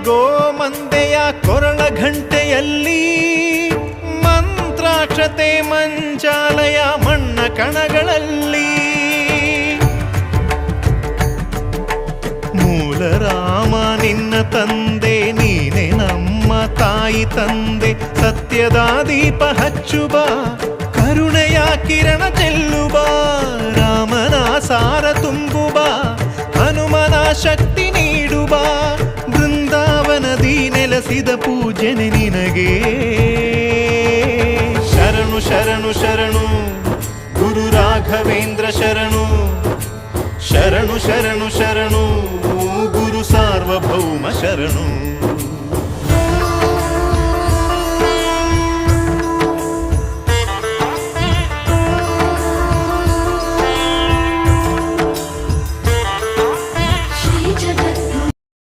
ಗೋಮಂದೆಯ ಕೊರಳ ಘಂಟೆಯಲ್ಲಿ ಮಂತ್ರಾಕ್ಷತೆ ಮಂಚಾಲಯ ಮಣ್ಣ ಕಣಗಳಲ್ಲಿ ಮೂಲ ರಾಮ ನಿನ್ನ ತಂದೆ ನೀನೆ ನಮ್ಮ ತಾಯಿ ತಂದೆ ಸತ್ಯದ ದೀಪ ಹಚ್ಚುಬ ಕರುಣೆಯ ಕಿರಣ ಚೆಲ್ಲುಬ ರಾಮನ ಸಾರ ತುಂಬುಬ ಹನುಮನ ಶಕ್ತಿ ನೀಡುಬ ಬೃಂದಾವನದಿ ನೆಲೆಸಿದ ಪೂಜನೆ ನಿನಗೆ ಶರಣು ಶರಣು ಶರಣು ಗುರು ರಾಘವೇಂದ್ರ ಶರಣು ಶರಣು ಶರಣು ಶರಣು ಗುರು ಸಾರ್ವಭೌಮ ಶರಣು